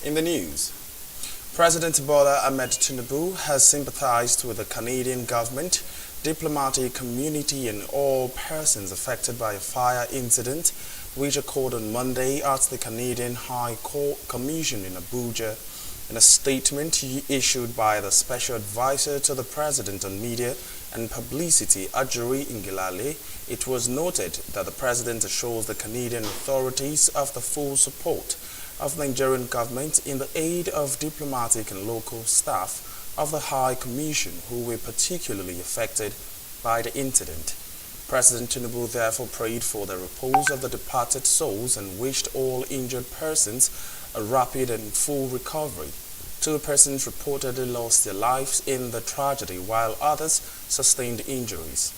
In the news, President Bola Ahmed Tinubu has sympathized with the Canadian government, diplomatic community and all persons affected by a fire incident which occurred on Monday at the Canadian High Court Commission in Abuja. In a statement issued by the Special Advisor to the President on Media and Publicity, Ajuri Ngilale, it was noted that the President assures the Canadian authorities of the full support of the Nigerian government in the aid of diplomatic and local staff of the High Commission who were particularly affected by the incident. President Tinubu therefore prayed for the repose of the departed souls and wished all injured persons a rapid and full recovery. 2 persons reportedly lost their lives in the tragedy, while others sustained injuries.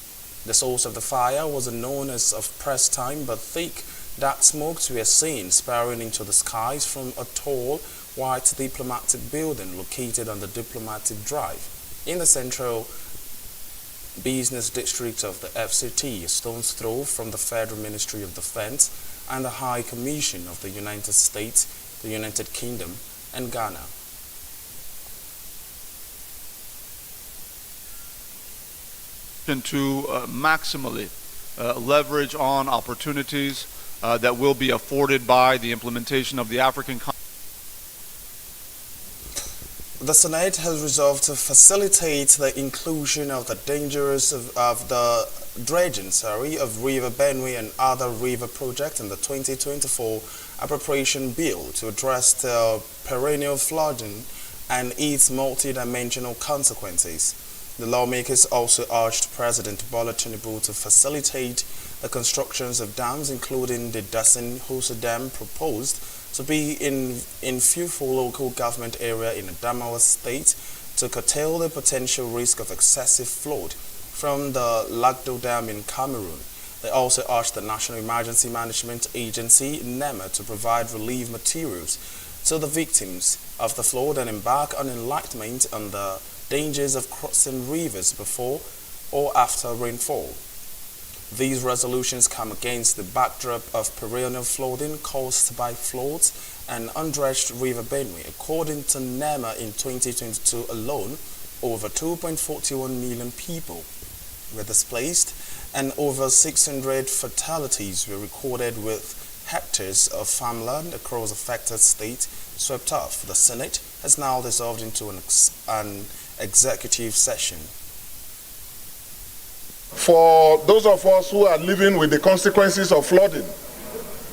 The source of the fire was unknown as of press time, but thick, dark smokes were seen spiraling into the skies from a tall, white diplomatic building located on the Diplomatic Drive in the central business district of the FCT, a stone's throw from the Federal Ministry of Defense and the High Commission of the United States, the United Kingdom, and Ghana. To maximally leverage on opportunities that will be afforded by the implementation of the African Continent. The Senate has resolved to facilitate the inclusion of the dangers of the dredging of River Benue and other river projects in the 2024 appropriation bill to address the perennial flooding and its multidimensional consequences. The lawmakers also urged President Bola Tinubu to facilitate the constructions of dams, including the Dasin Hosa Dam proposed to be in Fufu local government area in Adamawa State to curtail the potential risk of excessive flood from the Lagdo Dam in Cameroon. They also urged the National Emergency Management Agency, NEMA, to provide relief materials to the victims of the flood and embark on enlightenment on the dangers of crossing rivers before or after rainfall. These resolutions come against the backdrop of perennial flooding caused by floods and undredged River Benue. According to NEMA, in 2022 alone, over 2.41 million people were displaced and over 600 fatalities were recorded, with hectares of farmland across affected states swept off. The Senate has now dissolved into an executive session. For those of us who are living with the consequences of flooding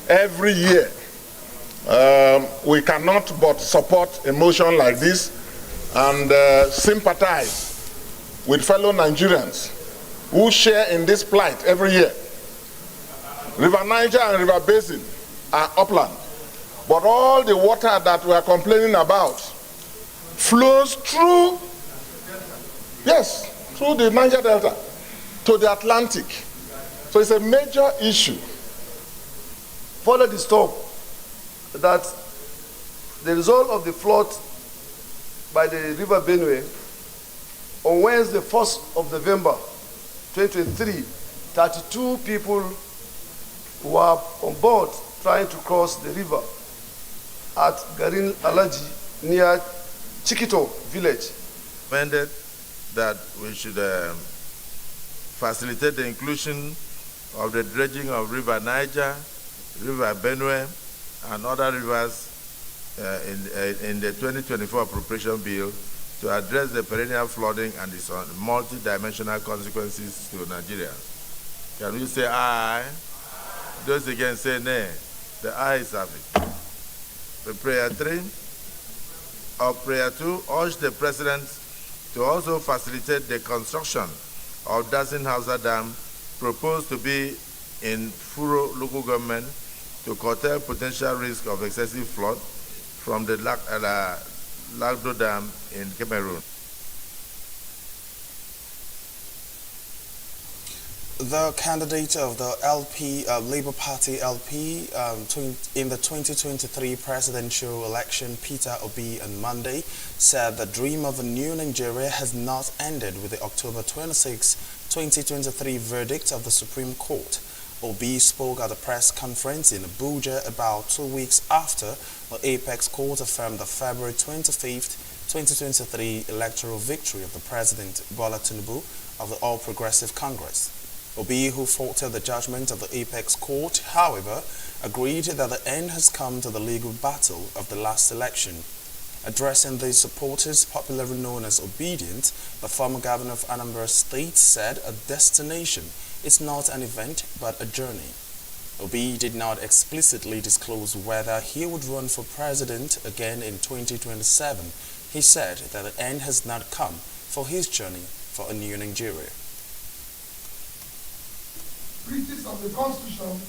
every year, we cannot but support a motion like this and sympathize with fellow Nigerians who share in this plight every year. River Niger and River Basin are upland, but all the water that we are complaining about flows through the Niger Delta to the Atlantic. So it's a major issue. Further disturbed that the result of the flood by the River Benue on Wednesday, 1st of November 2023, 32 people were on board trying to cross the river at Garin Alaji near Chikito village. Recommended that we should facilitate the inclusion of the dredging of River Niger, River Benue, and other rivers in the 2024 appropriation bill to address the perennial flooding and its multi-dimensional consequences to Nigeria. Can we say aye? Those against say nay. The ayes have it. The prayer 3 or prayer 2 urge the President to also facilitate the construction of Dasin Hosa Dam proposed to be in Furo local government to curtail potential risk of excessive flood from the Lagdo Dam in Cameroon. The candidate of the Labour Party LP in the 2023 presidential election, Peter Obi, on Monday, said the dream of a new Nigeria has not ended with the October 26, 2023 verdict of the Supreme Court. Obi spoke at a press conference in Abuja about 2 weeks after the Apex Court affirmed the February 25th, 2023 electoral victory of the President Bola Tinubu of the All Progressive Congress. Obi, who faulted the judgment of the Apex Court, however, agreed that the end has come to the legal battle of the last election. Addressing the supporters popularly known as Obedient, the former governor of Anambra State said a destination is not an event but a journey. Obi did not explicitly disclose whether he would run for president again in 2027. He said that the end has not come for his journey for a new Nigeria. Breaches of the Constitution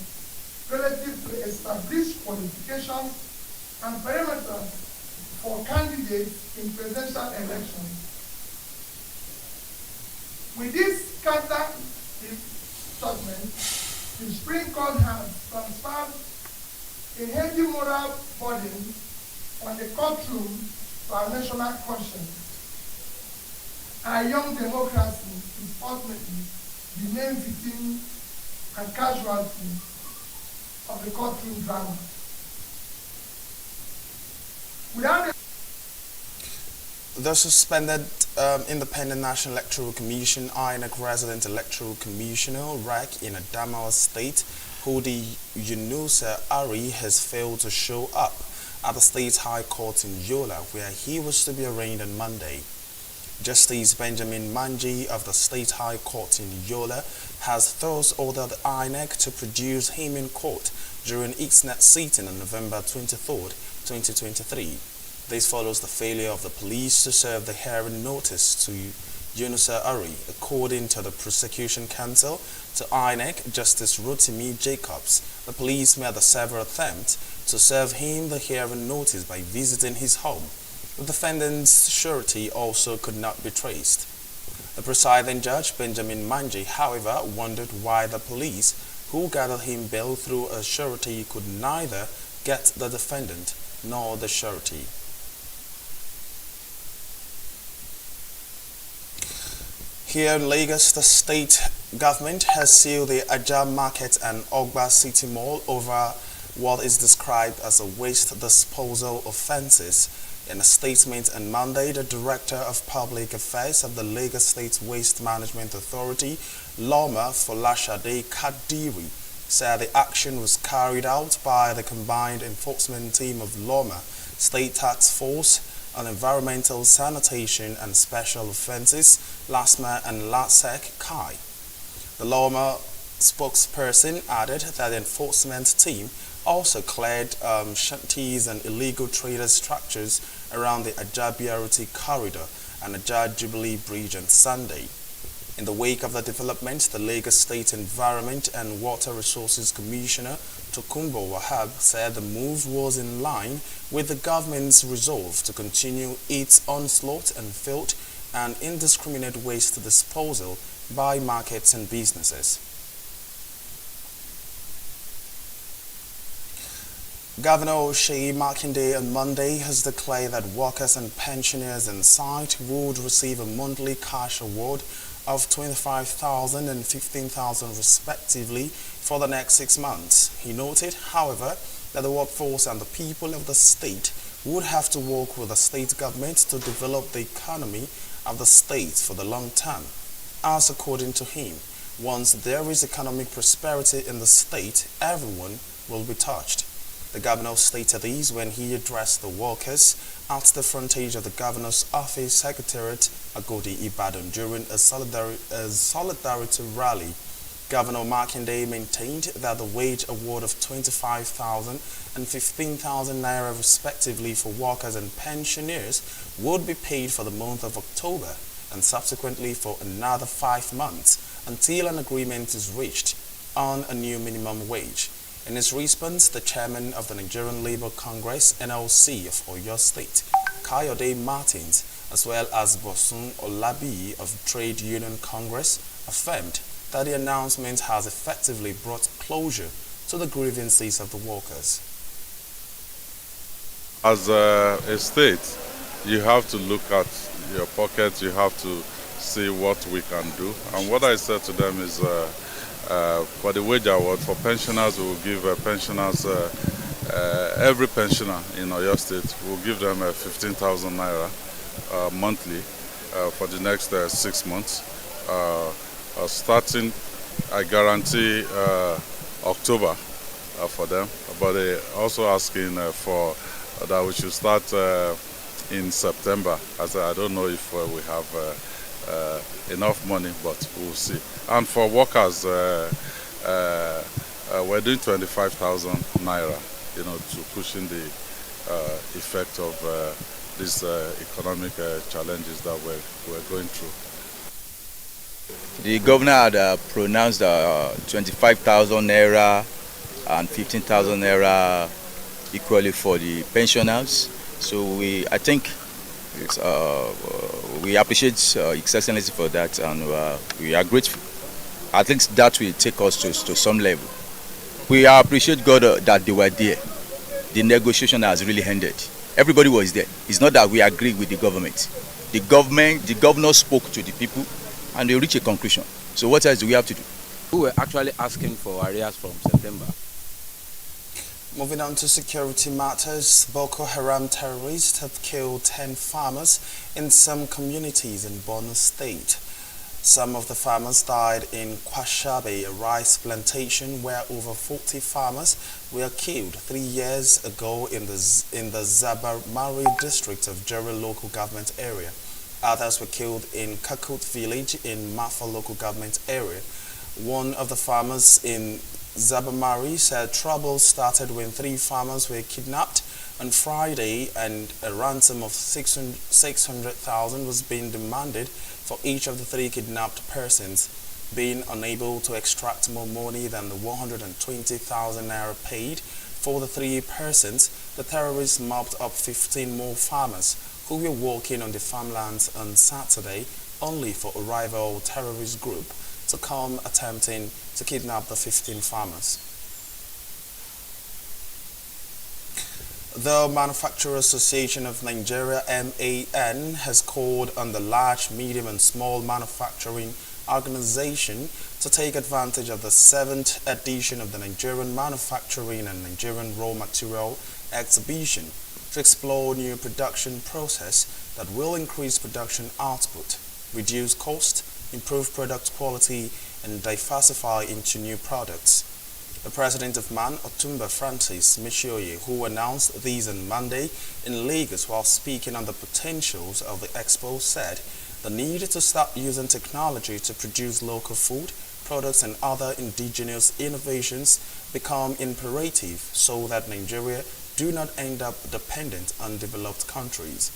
relative to established qualifications and parameters for candidates in presidential elections. With this counter judgment, the Supreme Court has transferred a heavy moral burden on the courtroom to our national conscience. Our young democracy is ultimately the main victim and casualty of the courtroom drama. Without The suspended Independent National Electoral Commission INEC Resident Electoral Commissioner REC in Adamawa State, Hudi Yunusa Ari, has failed to show up at the State High Court in Yola, where he was to be arraigned on Monday. Justice Benjamin Manji of the State High Court in Yola has thus ordered the INEC to produce him in court during its next sitting on November 23, 2023. This follows the failure of the police to serve the hearing notice to Yunusa Ari. According to the Prosecution Counsel to INEC, Justice Rotimi Jacobs, the police made several attempts to serve him the hearing notice by visiting his home. The defendant's surety also could not be traced. The presiding judge, Benjamin Manji, however, wondered why the police, who gathered him bail through a surety, could neither get the defendant nor the surety. Here in Lagos, the state government has sealed the Ajah Market and Ogba City Mall over what is described as a waste disposal offences. In a statement on Monday, the Director of Public Affairs of the Lagos State Waste Management Authority, Loma Folashade Kadiri, said the action was carried out by the combined enforcement team of Loma, State Task Force on Environmental Sanitation and Special Offences, LASMA and LASEC Kai. The Loma spokesperson added that the enforcement team also cleared shanties and illegal trader structures around the Ajah BRT corridor and Ajah Jubilee Bridge on Sunday. In the wake of the development, the Lagos State Environment and Water Resources Commissioner Tokunbo Wahab said the move was in line with the government's resolve to continue its onslaught on filth and indiscriminate waste disposal by markets and businesses. Governor Seyi Makinde on Monday has declared that workers and pensioners in site would receive a monthly cash award of 25,000 and 15,000 respectively for the next 6 months. He noted, however, that the workforce and the people of the state would have to work with the state government to develop the economy of the state for the long term. As according to him, once there is economic prosperity in the state, everyone will be touched. The governor stated these when he addressed the workers at the frontage of the governor's office secretariat, Agodi Ibadan, during a solidarity rally. Governor Makinde maintained that the wage award of 25,000 and 15,000 naira respectively for workers and pensioners would be paid for the month of October and subsequently for another 5 months until an agreement is reached on a new minimum wage. In his response, the chairman of the Nigerian Labour Congress (NLC) of Oyo State, Kayode Martins, as well as Bosun Olabi of Trade Union Congress, affirmed that the announcement has effectively brought closure to the grievances of the workers. As a state, you have to look at your pockets, you have to see what we can do. And what I said to them is, for for the wage award for pensioners, we will give pensioners, every pensioner in Oyo State, will give them 15,000 naira monthly for the next 6 months. Starting, I guarantee October for them, but they also asking for that we should start in September. As I don't know if we have enough money, but we'll see. And for workers, we're doing 25,000 naira, to cushion the effect of these economic challenges that we're going through. The governor had pronounced 25,000 naira and 15,000 naira equally for the pensioners. So I think we appreciate His Excellency for that, and we are grateful. I think that will take us to some level. We appreciate God that they were there. The negotiation has really ended. Everybody was there. It's not that we agree with the government. The governor spoke to the people, and they reached a conclusion. So what else do we have to do? We were actually asking for arrears from September. Moving on to security matters, Boko Haram terrorists have killed 10 farmers in some communities in Borno State. Some of the farmers died in Kwashabe, a rice plantation where over 40 farmers were killed 3 years ago in the Zabamari district of Jere local government area. Others were killed in Kakut village in Mafa local government area. One of the farmers in Zabamari said trouble started when 3 farmers were kidnapped on Friday and a ransom of 600,000 was being demanded for each of the 3 kidnapped persons. Being unable to extract more money than the 120,000 naira paid for the 3 persons, the terrorists mobbed up 15 more farmers who were working on the farmlands on Saturday only for a rival terrorist group to come attempting to kidnap the 15 farmers. The Manufacturers Association of Nigeria (MAN) has called on the large, medium and small manufacturing organization to take advantage of the 7th edition of the Nigerian Manufacturing and Nigerian Raw Material Exhibition to explore new production process that will increase production output, reduce cost, improve product quality and diversify into new products. The president of MAN, Otumba Francis Michioye, who announced these on Monday in Lagos while speaking on the potentials of the expo, said the need to start using technology to produce local food, products and other indigenous innovations become imperative so that Nigeria do not end up dependent on developed countries.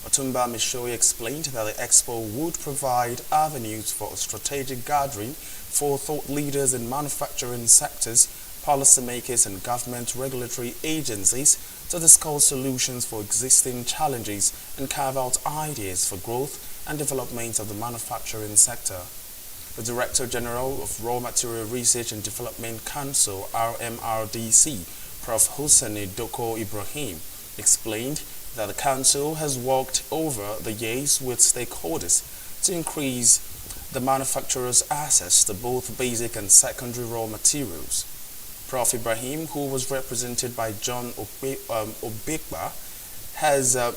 Otumba Michioye explained that the expo would provide avenues for a strategic gathering for thought leaders in manufacturing sectors, policymakers and government regulatory agencies to discuss solutions for existing challenges and carve out ideas for growth and development of the manufacturing sector. The Director General of Raw Material Research and Development Council, RMRDC, Prof. Hussaini Doko Ibrahim, explained that the Council has worked over the years with stakeholders to increase the manufacturers' access to both basic and secondary raw materials. Prof. Ibrahim, who was represented by John Obekba,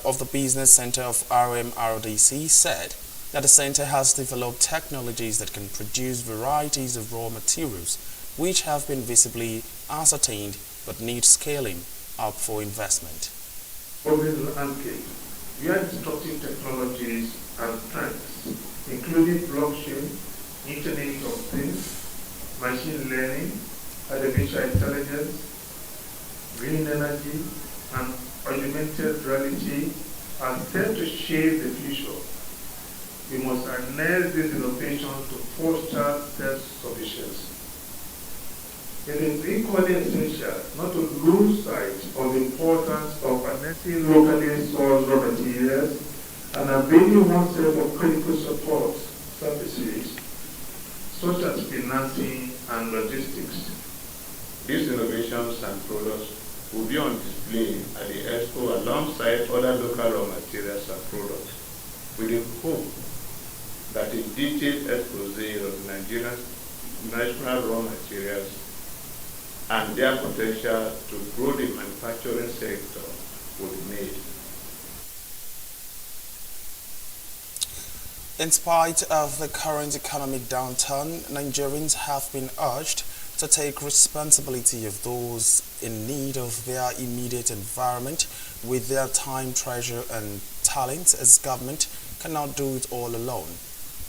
of the Business Center of RMRDC, said that the center has developed technologies that can produce varieties of raw materials which have been visibly ascertained but need scaling up for investment. Over the landscape, we are disrupting technologies and trends, including blockchain, Internet of Things, machine learning, artificial intelligence, green energy, and augmented reality are set to shape the future. We must harness these innovations to foster self-sufficiency. It is equally essential not to lose sight of the importance of harnessing locally sourced raw materials and availing oneself of critical support services such as financing and logistics. These innovations and products will be on display at the expo alongside other local raw materials and products, with the hope that a detailed expose of Nigerian natural raw materials and their potential to grow the manufacturing sector will be made. In spite of the current economic downturn, Nigerians have been urged to take responsibility of those in need of their immediate environment with their time, treasure and talent, as government cannot do it all alone.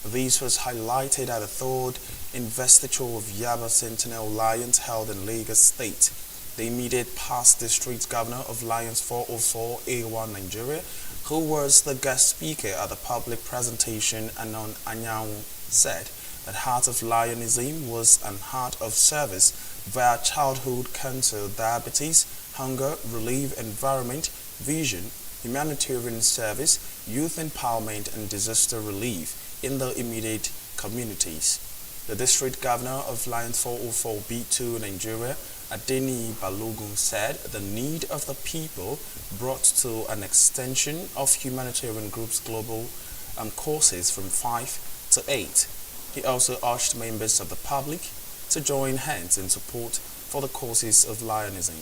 This was highlighted at the third investiture of Yaba Sentinel Lions held in Lagos State. The immediate past district governor of Lions 404 A1 Nigeria, who was the guest speaker at the public presentation, Anon Anyanwu, said that Heart of Lionism was an heart of service via childhood cancer, diabetes, hunger relief, environment, vision, humanitarian service, youth empowerment and disaster relief in the immediate communities. The district governor of Lions 404 B2 Nigeria, Adeni Balogun, said the need of the people brought to an extension of humanitarian groups' global courses from 5 to 8. He also urged members of the public to join hands in support for the causes of Lionism.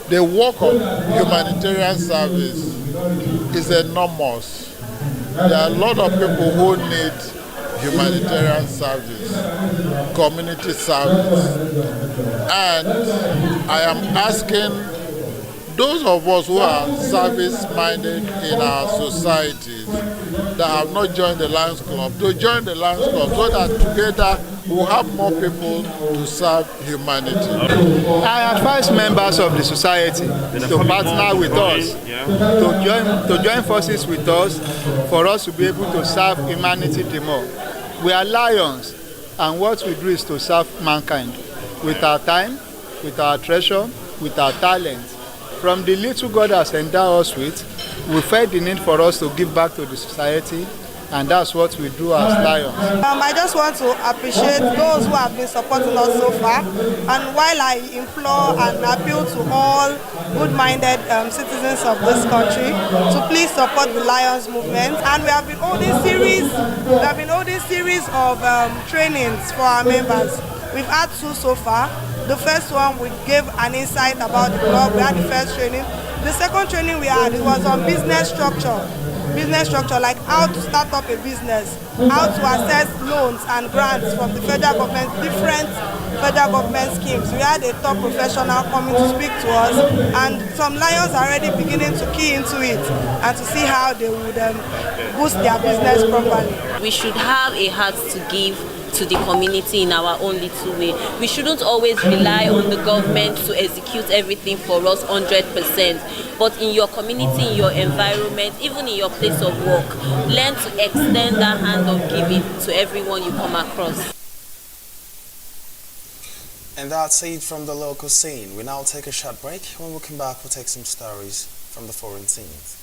The work of humanitarian service is enormous. There are a lot of people who need humanitarian service, community service, and I am asking those of us who are service-minded in our societies that have not joined the Lions Club to join the Lions Club so that together we'll have more people to serve humanity. I advise members of the society to partner with us, to join forces with us, for us to be able to serve humanity the more. We are lions, and what we do is to serve mankind with our time, with our treasure, with our talent. From the little God has endowed us with, we felt the need for us to give back to the society, and that's what we do as Lions. I just want to appreciate those who have been supporting us so far, and while I implore and appeal to all good-minded citizens of this country to please support the Lions movement, and we have been holding series of trainings for our members. We've had 2 so far. The first one, we gave an insight about the club. We had the first training. The second training we had, it was on business structure. Business structure, like how to start up a business, how to access loans and grants from the federal government, different federal government schemes. We had a top professional coming to speak to us, and some Lions are already beginning to key into it and to see how they would boost their business properly. We should have a heart to give to the community in our own little way. We shouldn't always rely on the government to execute everything for us 100%. But in your community, in your environment, even in your place of work, learn to extend that hand of giving to everyone you come across. And that's it from the local scene. We now take a short break. When we come back, we'll take some stories from the foreign scenes.